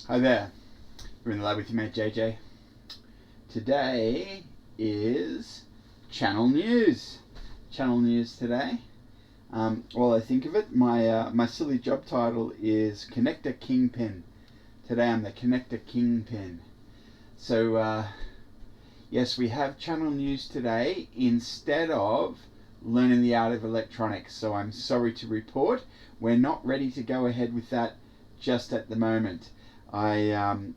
Hi there, we're in the lab with your mate JJ. Today is channel news. Channel news today. While I think of it, my silly job title is Connector Kingpin. Today I'm the Connector Kingpin. So yes, we have channel news today instead of learning the art of electronics. So I'm sorry to report, we're not ready to go ahead with that just at the moment. I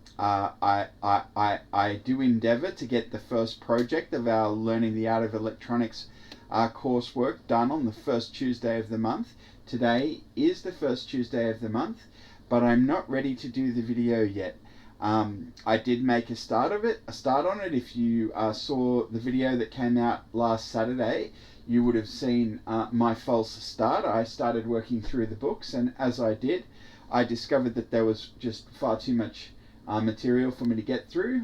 do endeavour to get the first project of our Learning the Art of Electronics coursework done on the first Tuesday of the month. Today is the first Tuesday of the month, but I'm not ready to do the video yet. I did make a start on it. If you saw the video that came out last Saturday, you would have seen my false start. I started working through the books, and as I did, I discovered that there was just far too much material for me to get through.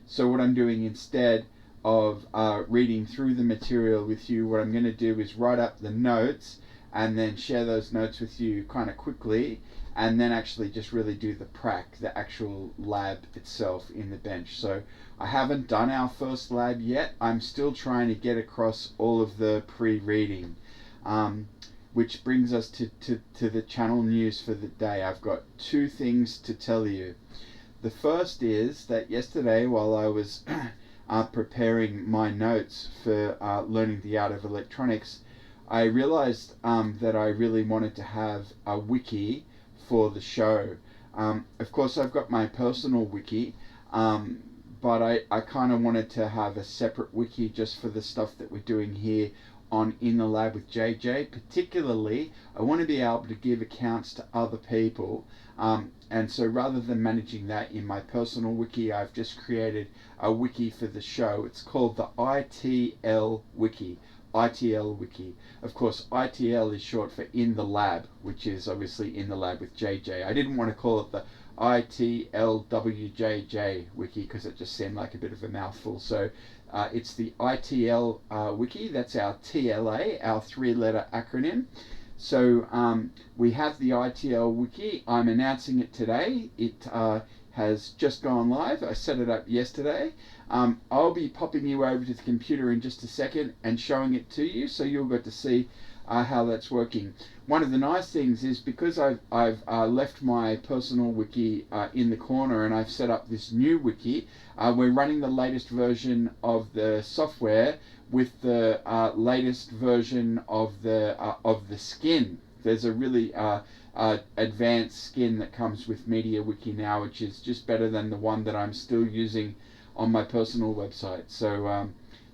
So what I'm doing instead of reading through the material with you, what I'm going to do is write up the notes and then share those notes with you kind of quickly, and then actually just really do the prac, the actual lab itself in the bench. So I haven't done our first lab yet. I'm still trying to get across all of the pre-reading. Which brings us to the channel news for the day. I've got two things to tell you. The first is that yesterday, while I was preparing my notes for Learning the Art of Electronics, I realized that I really wanted to have a wiki for the show. Of course, I've got my personal wiki, but I kind of wanted to have a separate wiki just for the stuff that we're doing here on In the Lab with JJ. Particularly, I want to be able to give accounts to other people, and so rather than managing that in my personal wiki, I've just created a wiki for the show. It's called the ITL Wiki. ITL Wiki. Of course, ITL is short for In the Lab, which is obviously In the Lab with JJ. I didn't want to call it the ITLWJJ Wiki because it just seemed like a bit of a mouthful. So it's the ITL Wiki. That's our TLA, our three-letter acronym. So we have the ITL Wiki. I'm announcing it today. It has just gone live. I set it up yesterday. I'll be popping you over to the computer in just a second and showing it to you, so you'll get to see how that's working. One of the nice things is because I've left my personal wiki in the corner and I've set up this new wiki, we're running the latest version of the software with the latest version of the skin. There's a really advanced skin that comes with MediaWiki now, which is just better than the one that I'm still using on my personal website. So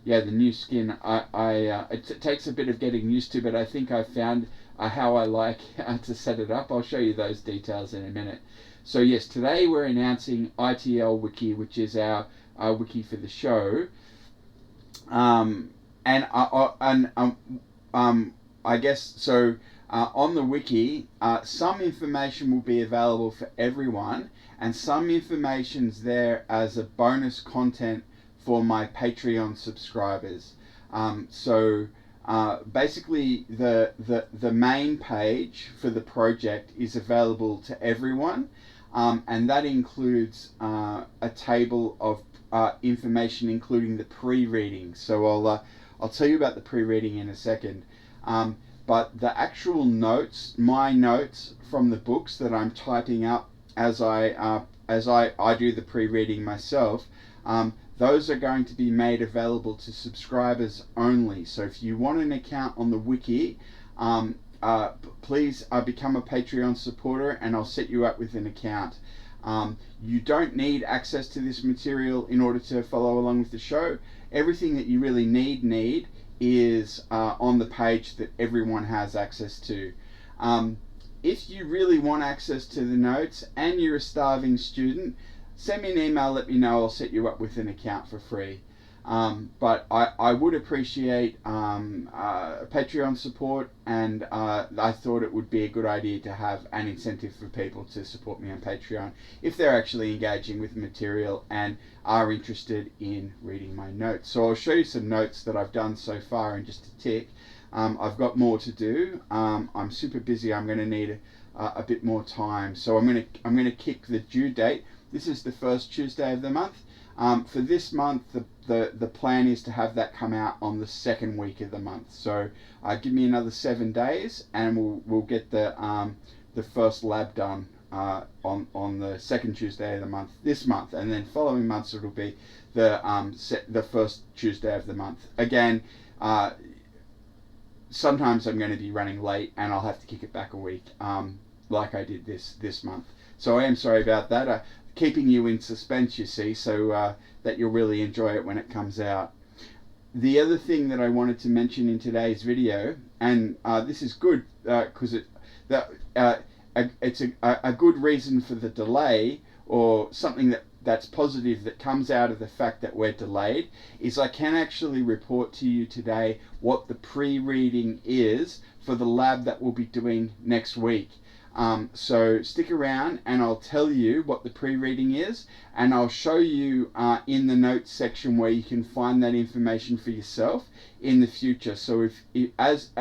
yeah, the new skin, it takes a bit of getting used to, but I think I found how I like to set it up. I'll show you those details in a minute. So yes, today we're announcing ITL Wiki, which is our wiki for the show. I guess so. On the wiki, some information will be available for everyone, and some information's there as a bonus content for my Patreon subscribers. Basically, the main page for the project is available to everyone, and that includes a table of information, including the pre-reading. So I'll tell you about the pre-reading in a second. But the actual notes, my notes from the books that I'm typing up as I do the pre-reading myself, those are going to be made available to subscribers only. So if you want an account on the wiki, please become a Patreon supporter and I'll set you up with an account. You don't need access to this material in order to follow along with the show. Everything that you really need is on the page that everyone has access to. If you really want access to the notes and you're a starving student, send me an email, let me know, I'll set you up with an account for free. But I would appreciate Patreon support, and I thought it would be a good idea to have an incentive for people to support me on Patreon if they're actually engaging with the material and are interested in reading my notes. So I'll show you some notes that I've done so far in just a tick. I've got more to do. I'm super busy. I'm going to need a bit more time. So I'm gonna kick the due date. This is the first Tuesday of the month. For this month, the plan is to have that come out on the second week of the month. So give me another 7 days, and we'll get the first lab done on the second Tuesday of the month this month, and then following months it'll be the first Tuesday of the month. Again, sometimes I'm going to be running late, and I'll have to kick it back a week, like I did this month. So I am sorry about that. Keeping you in suspense, you see, so that you'll really enjoy it when it comes out. The other thing that I wanted to mention in today's video, and this is good because it's a good reason for the delay, or something that's positive that comes out of the fact that we're delayed, is I can actually report to you today what the pre-reading is for the lab that we'll be doing next week. So stick around and I'll tell you what the pre-reading is, and I'll show you in the notes section where you can find that information for yourself in the future. So as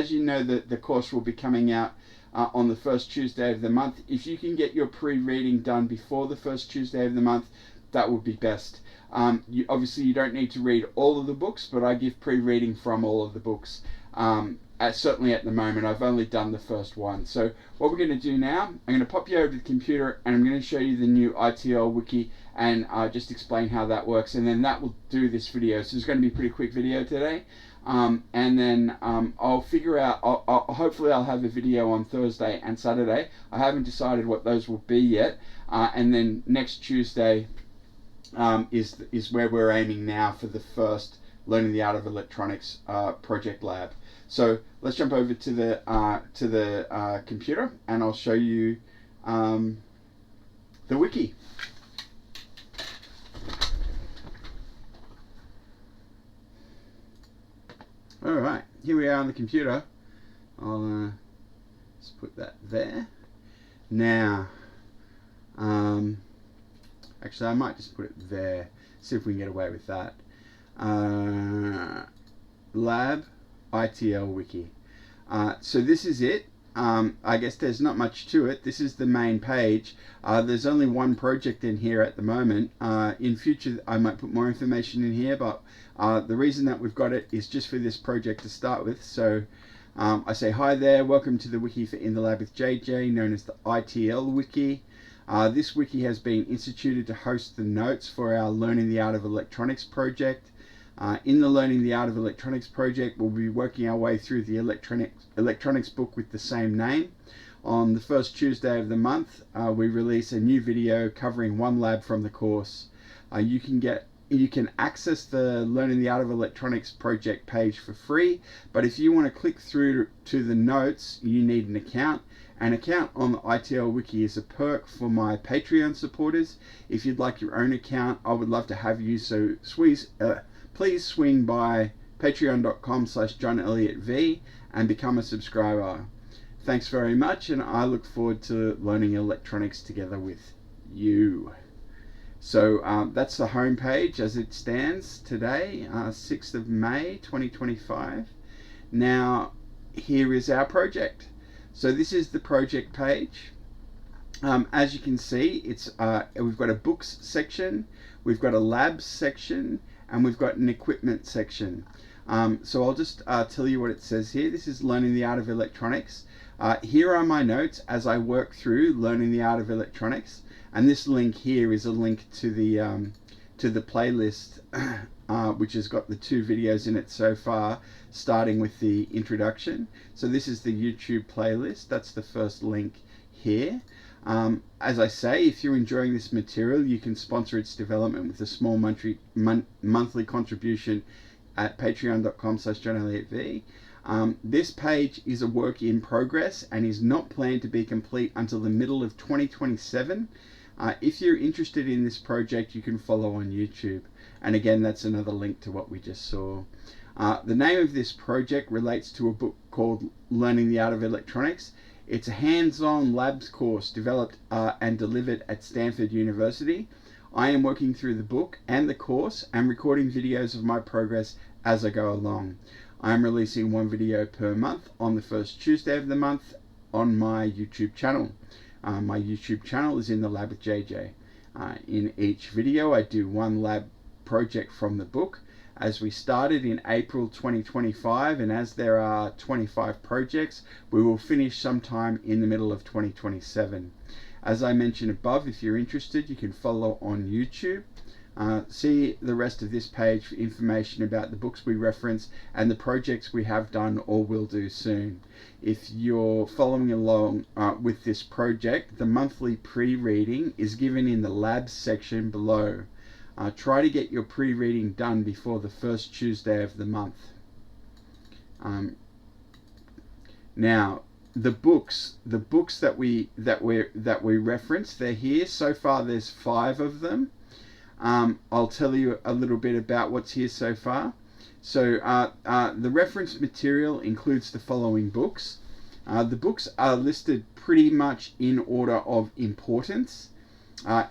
you know, the course will be coming out on the first Tuesday of the month. If you can get your pre-reading done before the first Tuesday of the month, that would be best. Obviously you don't need to read all of the books, but I give pre-reading from all of the books. Certainly at the moment, I've only done the first one. So what we're going to do now, I'm going to pop you over to the computer and I'm going to show you the new ITL Wiki and just explain how that works, and then that will do this video. So it's going to be a pretty quick video today. And then I'll figure out, hopefully I'll have a video on Thursday and Saturday. I haven't decided what those will be yet. And then next Tuesday is where we're aiming now for the first Learning the Art of Electronics project lab. So let's jump over to the computer and I'll show you the wiki. Alright, here we are on the computer. I'll just put that there. Now, actually I might just put it there, see if we can get away with that. Lab ITL Wiki. So this is it. I guess there's not much to it. This is the main page. There's only one project in here at the moment. In future I might put more information in here, but the reason that we've got it is just for this project to start with. So I say hi there, welcome to the wiki for In the Lab with JJ, known as the ITL Wiki. This wiki has been instituted to host the notes for our Learning the Art of Electronics project. In the Learning the Art of Electronics project, we'll be working our way through the electronics book with the same name. On the first Tuesday of the month, we release a new video covering one lab from the course. You can access the Learning the Art of Electronics project page for free, but if you want to click through to the notes, you need an account. An account on the ITL Wiki is a perk for my Patreon supporters. If you'd like your own account, I would love to have you, so please swing by patreon.com/JohnElliottV and become a subscriber. Thanks very much, and I look forward to learning electronics together with you. So that's the home page as it stands today, 6th of May 2025. Now here is our project. So this is the project page. As you can see, we've got a books section, we've got a labs section, and we've got an equipment section. So I'll just tell you what it says here. This is Learning the Art of Electronics. Here are my notes as I work through Learning the Art of Electronics, and this link here is a link to the playlist which has got the 2 videos in it so far, starting with the introduction. So this is the YouTube playlist. That's the first link here. As I say, if you're enjoying this material, you can sponsor its development with a small monthly contribution at patreon.com/JohnElliottV. This page is a work in progress and is not planned to be complete until the middle of 2027. If you're interested in this project, you can follow on YouTube. And again, that's another link to what we just saw. The name of this project relates to a book called Learning the Art of Electronics. It's a hands-on labs course developed and delivered at Stanford University. I am working through the book and the course and recording videos of my progress as I go along. I am releasing one video per month on the first Tuesday of the month, on my YouTube channel. My YouTube channel is In the Lab with JJ. In each video I do one lab project from the book. As we started in April 2025, and as there are 25 projects, we will finish sometime in the middle of 2027. As I mentioned above, if you're interested, you can follow on YouTube. See the rest of this page for information about the books we reference and the projects we have done or will do soon. If you're following along with this project, the monthly pre-reading is given in the labs section below. Try to get your pre-reading done before the first Tuesday of the month. Now, the books that we reference, they're here. So far, there's 5 of them. I'll tell you a little bit about what's here so far. So the reference material includes the following books. The books are listed pretty much in order of importance.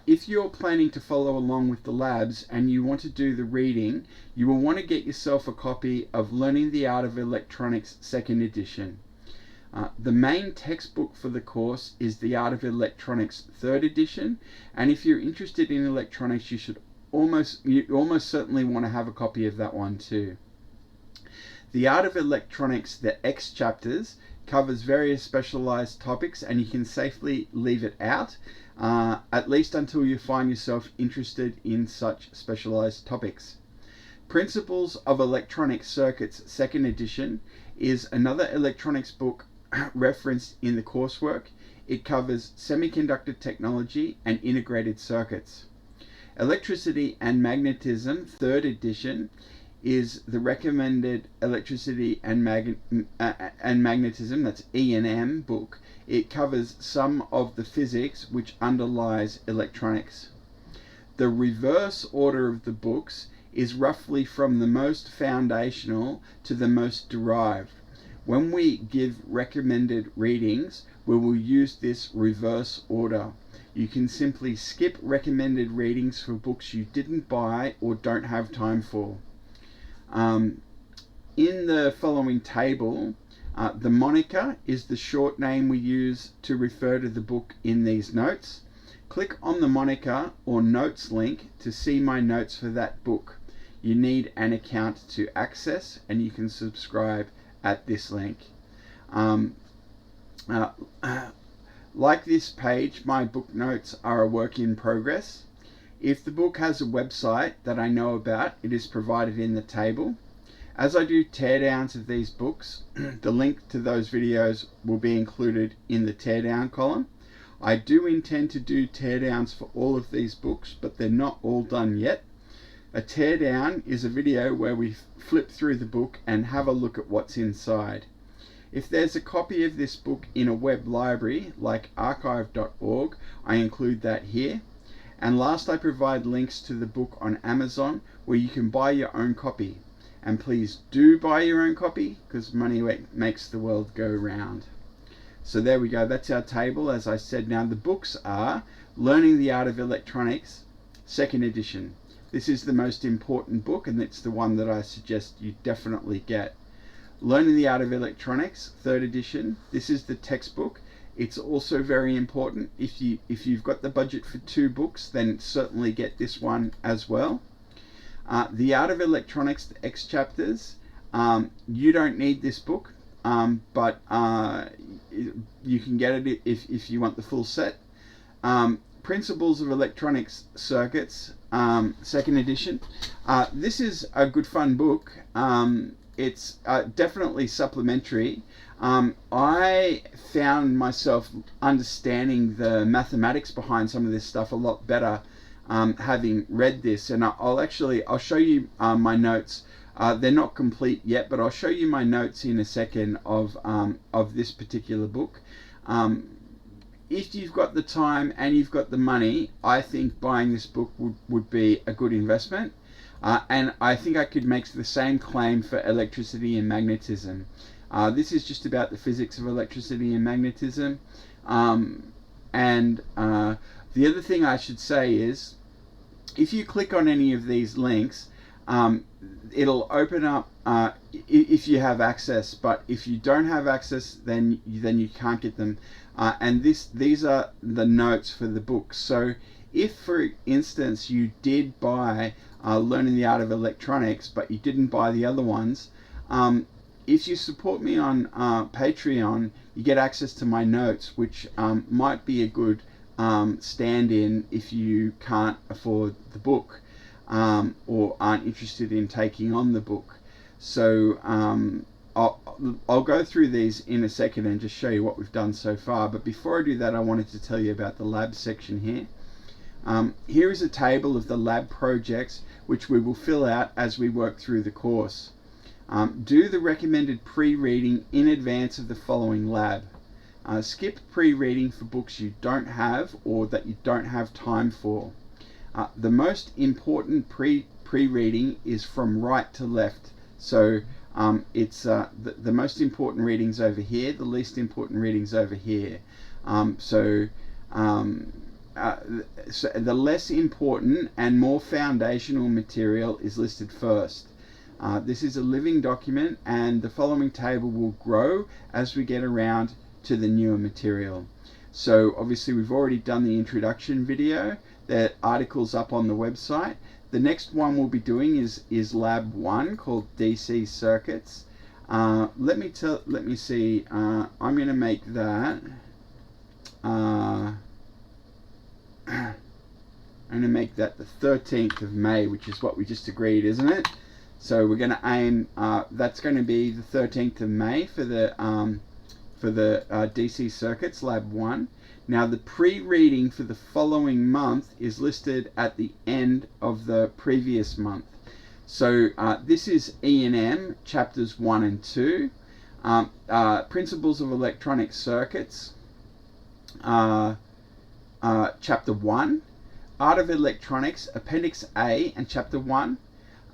If you're planning to follow along with the labs and you want to do the reading, you will want to get yourself a copy of Learning the Art of Electronics 2nd edition. The main textbook for the course is The Art of Electronics 3rd edition, and if you're interested in electronics, you almost certainly want to have a copy of that one too. The Art of Electronics, the X chapters, covers various specialized topics, and you can safely leave it out, at least until you find yourself interested in such specialized topics. Principles of Electronic Circuits 2nd edition is another electronics book referenced in the coursework. It covers semiconductor technology and integrated circuits. Electricity and Magnetism 3rd edition is the recommended Electricity and Magnetism, that's E&M book. It covers some of the physics which underlies electronics. The reverse order of the books is roughly from the most foundational to the most derived. When we give recommended readings, we will use this reverse order. You can simply skip recommended readings for books you didn't buy or don't have time for. In the following table, the moniker is the short name we use to refer to the book in these notes. Click on the moniker or notes link to see my notes for that book. You need an account to access, and you can subscribe at this link. Like this page, my book notes are a work in progress. If the book has a website that I know about, it is provided in the table. As I do teardowns of these books, the link to those videos will be included in the teardown column. I do intend to do teardowns for all of these books, but they're not all done yet. A teardown is a video where we flip through the book and have a look at what's inside. If there's a copy of this book in a web library like archive.org, I include that here. And last, I provide links to the book on Amazon where you can buy your own copy. And please do buy your own copy, because money makes the world go round. So there we go, that's our table. As I said, now the books are Learning the Art of Electronics 2nd edition. This is the most important book, and it's the one that I suggest you definitely get. Learning the Art of Electronics 3rd edition. This is the textbook. It's also very important. If you've got the budget for 2 books, then certainly get this one as well. The Art of Electronics, the X chapters. You don't need this book, but you can get it if you want the full set. Principles of Electronics Circuits 2nd edition. This is a good fun book. It's definitely supplementary. I found myself understanding the mathematics behind some of this stuff a lot better having read this, and I'll show you my notes. They're not complete yet, but I'll show you my notes in a second of this particular book. If you've got the time and you've got the money, I think buying this book would be a good investment. And I think I could make the same claim for Electricity and Magnetism. This is just about the physics of electricity and magnetism. The other thing I should say is, if you click on any of these links, It'll open up if you have access, but if you don't have access, then you can't get them. And these are the notes for the book. So if, for instance, you did buy Learning the Art of Electronics, but you didn't buy the other ones, if you support me on Patreon, you get access to my notes, which might be a good stand-in if you can't afford the book or aren't interested in taking on the book. So I'll go through these in a second and just show you what we've done so far. But before I do that, I wanted to tell you about the lab section here. Here is a table of the lab projects which we will fill out as we work through the course. Do the recommended pre-reading in advance of the following lab. Skip pre-reading for books you don't have or that you don't have time for. The most important pre-reading is from right to left. So it's the most important readings over here, the least important readings over here. So the less important and more foundational material is listed first. This is a living document, and the following table will grow as we get around to the newer material. So obviously we've already done the introduction video. The article's up on the website. The next one we'll be doing is lab 1, called DC circuits. Let me see. I'm going to make that. I'm going to make that the 13th of May, which is what we just agreed, isn't it? So we're going to aim. That's going to be the 13th of May for the DC circuits, lab 1. Now the pre-reading for the following month is listed at the end of the previous month. So this is E&M chapters 1 and 2, Principles of Electronic Circuits, chapter 1, Art of Electronics, Appendix A and chapter 1,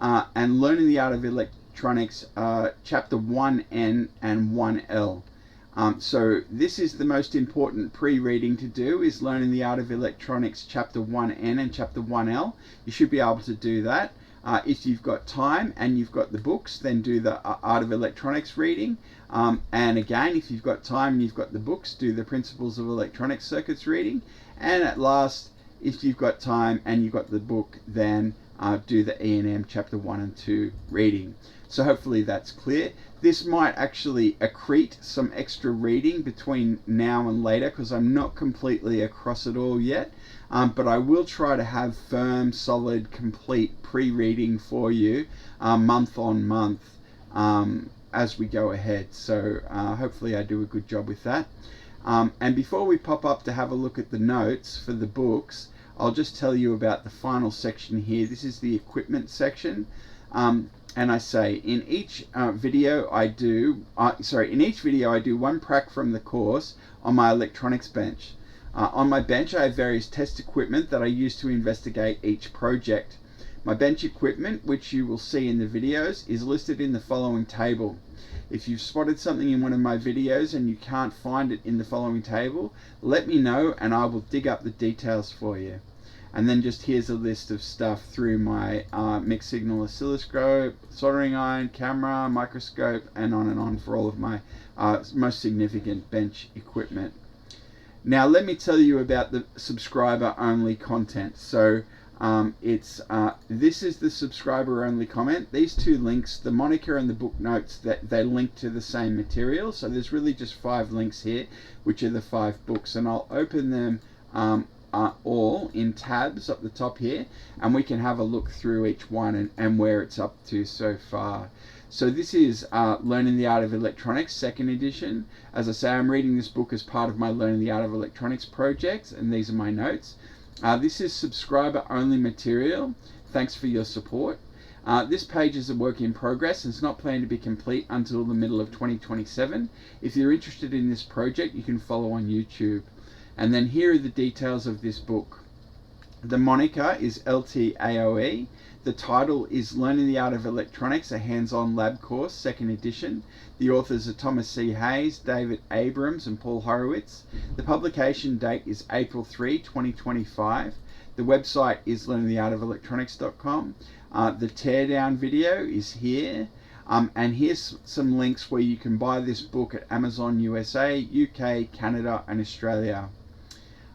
and Learning the Art of Electronics, chapter 1N and 1L. So this is the most important pre-reading to do, is Learning the Art of Electronics chapter 1N and chapter 1L. You should be able to do that. If you've got time and you've got the books, then do the Art of Electronics reading. And again, if you've got time and you've got the books, do the Principles of Electronic Circuits reading. And at last, if you've got time and you've got the book, then do the E&M chapter 1 and 2 reading. So hopefully that's clear. This might actually accrete some extra reading between now and later, because I'm not completely across it all yet. But I will try to have firm, solid, complete pre-reading for you month on month as we go ahead. So hopefully I do a good job with that. And before we pop up to have a look at the notes for the books, I'll just tell you about the final section here. This is the equipment section. And I say in each video I do one prac from the course on my electronics bench. On my bench I have various test equipment that I use to investigate each project. My bench equipment, which you will see in the videos, is listed in the following table. If you've spotted something in one of my videos and you can't find it in the following table, let me know and I will dig up the details for you. And then just here's a list of stuff through my mixed signal oscilloscope, soldering iron, camera, microscope, and on for all of my most significant bench equipment. Now let me tell you about the subscriber only content. So this is the subscriber only comment. These two links, the moniker and the book notes, that they link to the same material. So there's really just 5 links here, which are the 5 books, and I'll open them all in tabs up the top here, and we can have a look through each one and where it's up to so far. So this is Learning the Art of Electronics, 2nd edition. As I say, I'm reading this book as part of my Learning the Art of Electronics project, and these are my notes. This is subscriber only material. Thanks for your support. This page is a work in progress and it's not planned to be complete until the middle of 2027. If you're interested in this project, you can follow on YouTube. And then here are the details of this book. The moniker is LtAoE. The title is Learning the Art of Electronics, a Hands-on Lab Course, 2nd edition. The authors are Thomas C. Hayes, David Abrams, and Paul Horowitz. The publication date is April 3, 2025. The website is learningtheartofelectronics.com. The teardown video is here. And here's some links where you can buy this book at Amazon USA, UK, Canada, and Australia.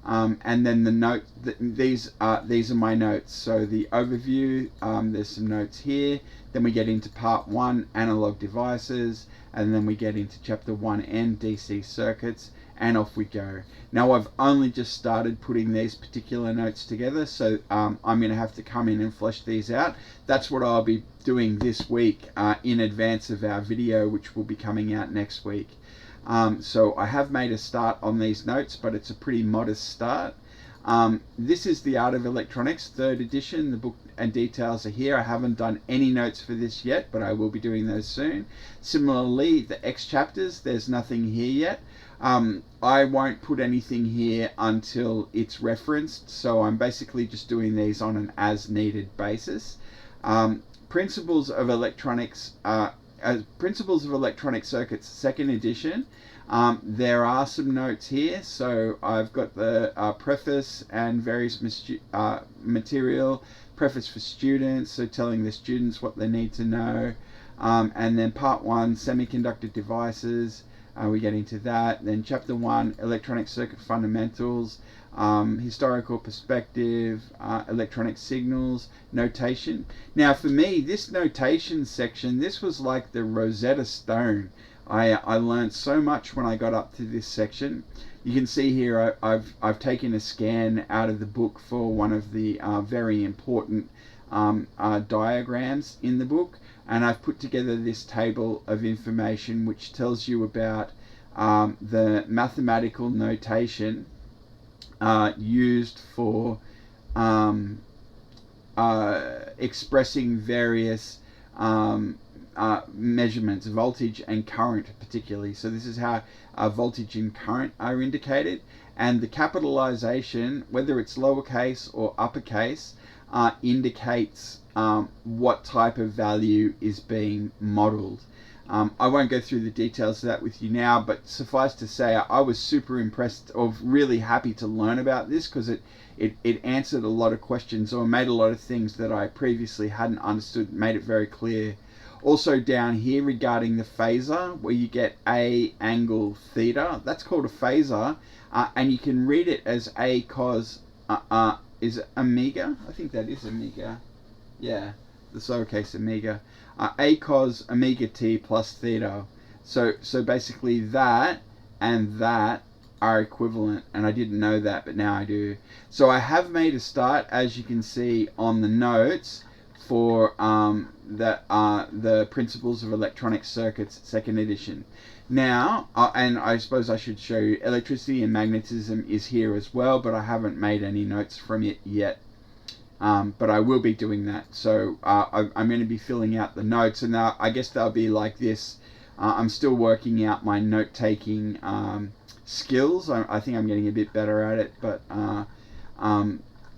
And then the note, these are my notes. So the overview, there's some notes here. Then we get into part 1, analog devices, and then we get into chapter 1N, DC circuits, and off we go. Now I've only just started putting these particular notes together, so I'm going to have to come in and flesh these out. That's what I'll be doing this week in advance of our video, which will be coming out next week. So I have made a start on these notes, but it's a pretty modest start. This is The Art of Electronics, 3rd edition. The book and details are here. I haven't done any notes for this yet, but I will be doing those soon. Similarly, the X chapters, there's nothing here yet. I won't put anything here until it's referenced, so I'm basically just doing these on an as-needed basis. Principles of Electronics, Principles of Electronic Circuits, 2nd edition. There are some notes here, so I've got the preface and various material. Preface for students, so telling the students what they need to know. And then part 1, semiconductor devices. We get into that. Then chapter 1, electronic circuit fundamentals, historical perspective, electronic signals, notation. Now for me, this notation section, this was like the Rosetta Stone. I learned so much when I got up to this section. You can see here I've taken a scan out of the book for one of the very important diagrams in the book, and I've put together this table of information which tells you about the mathematical notation used for expressing various measurements, voltage and current particularly. So this is how voltage and current are indicated, and the capitalization, whether it's lowercase or uppercase, indicates what type of value is being modeled. I won't go through the details of that with you now, but suffice to say I was super impressed, or really happy to learn about this, because it answered a lot of questions, or made a lot of things that I previously hadn't understood, made it very clear. Also down here regarding the phasor, where you get A angle theta, that's called a phasor, and you can read it as A cos, is it omega? I think that is omega. Yeah, the lowercase omega. A cos omega t plus theta. So basically that and that are equivalent, and I didn't know that, but now I do. So I have made a start, as you can see on the notes, for the Principles of Electronic Circuits, 2nd edition. Now, and I suppose I should show you, electricity and magnetism is here as well, but I haven't made any notes from it yet. But I will be doing that. So I'm going to be filling out the notes, and I guess they'll be like this. I'm still working out my note-taking skills. I think I'm getting a bit better at it, but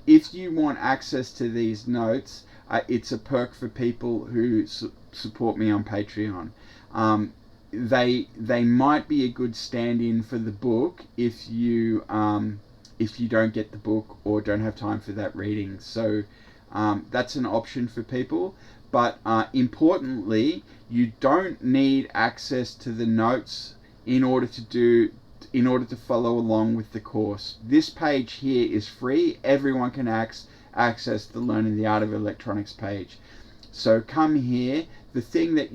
if you want access to these notes, it's a perk for people who support me on Patreon. They might be a good stand-in for the book if you don't get the book or don't have time for that reading. So that's an option for people. But importantly, you don't need access to the notes in order to follow along with the course. This page here is free. Everyone can access the Learning the Art of Electronics page. So come here. The thing that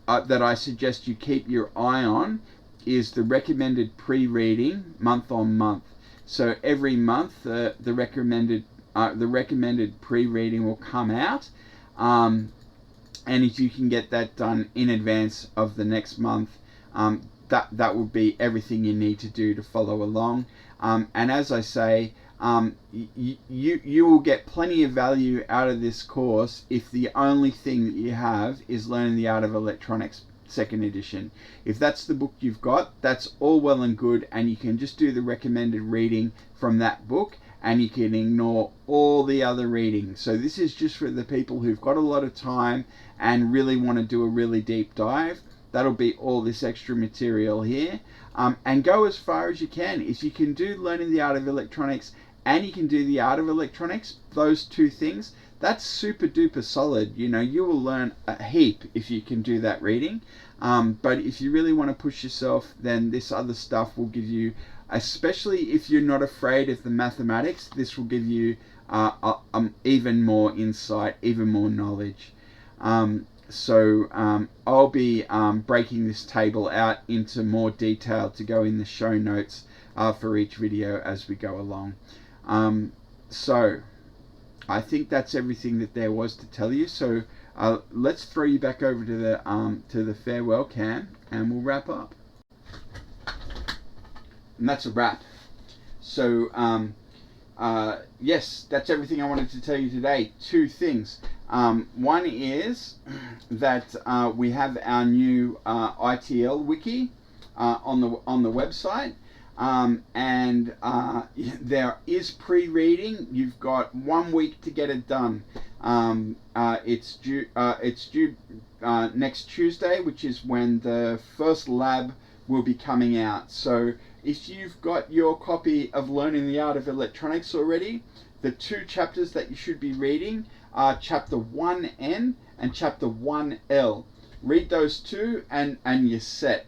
that I suggest you keep your eye on is the recommended pre-reading month on month. So every month the recommended pre-reading will come out, and if you can get that done in advance of the next month, that would be everything you need to do to follow along. And as I say, you will get plenty of value out of this course if the only thing that you have is Learning the Art of Electronics second edition. If that's the book you've got, that's all well and good, and you can just do the recommended reading from that book, and you can ignore all the other reading. So this is just for the people who've got a lot of time and really want to do a really deep dive. That'll be all this extra material here. And go as far as you can. If you can do learning the art of electronics and you can do the art of electronics, those two things, that's super duper solid. You know, you will learn a heap if you can do that reading. But if you really want to push yourself, then this other stuff will give you, especially if you're not afraid of the mathematics, this will give you even more insight, even more knowledge. So I'll be breaking this table out into more detail to go in the show notes for each video as we go along. So I think that's everything that there was to tell you. So let's throw you back over to the farewell cam, and we'll wrap up. And that's a wrap. So yes, that's everything I wanted to tell you today. Two things. One is that we have our new ITL Wiki on the website, and there is pre-reading. You've got 1 week to get it done. It's due next Tuesday, which is when the first lab will be coming out. So if you've got your copy of Learning the Art of Electronics already, the two chapters that you should be reading are chapter 1N and chapter 1L. Read those two and you're set.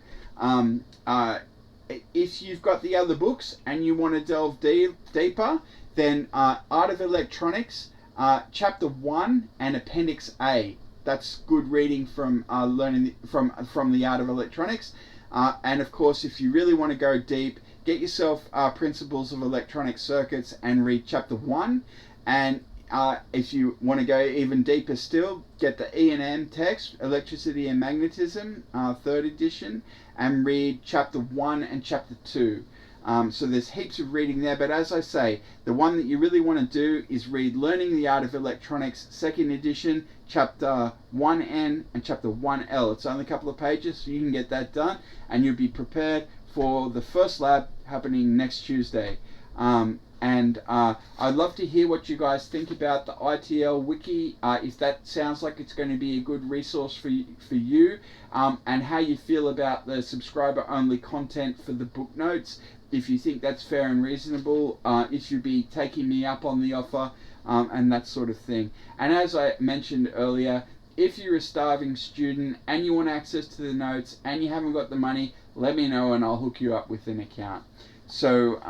If you've got the other books and you want to delve deeper, then Art of Electronics, chapter 1 and Appendix A. That's good reading from from the Art of Electronics. And of course, if you really want to go deep, get yourself Principles of Electronic Circuits and read chapter 1. And if you want to go even deeper still, get the E&M text, Electricity and Magnetism, 3rd edition, and read chapter 1 and chapter 2. So there's heaps of reading there, but as I say, the one that you really want to do is read Learning the Art of Electronics, 2nd edition, chapter 1N and chapter 1L. It's only a couple of pages, so you can get that done, and you'll be prepared for the first lab happening next Tuesday. And I'd love to hear what you guys think about the ITL Wiki, if that sounds like it's going to be a good resource for you, and how you feel about the subscriber-only content for the book notes, if you think that's fair and reasonable, if you'd be taking me up on the offer, and that sort of thing. And as I mentioned earlier, if you're a starving student and you want access to the notes and you haven't got the money, let me know and I'll hook you up with an account. So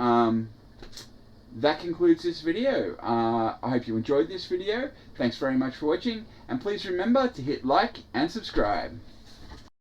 that concludes this video. I hope you enjoyed this video. Thanks very much for watching, and please remember to hit like and subscribe.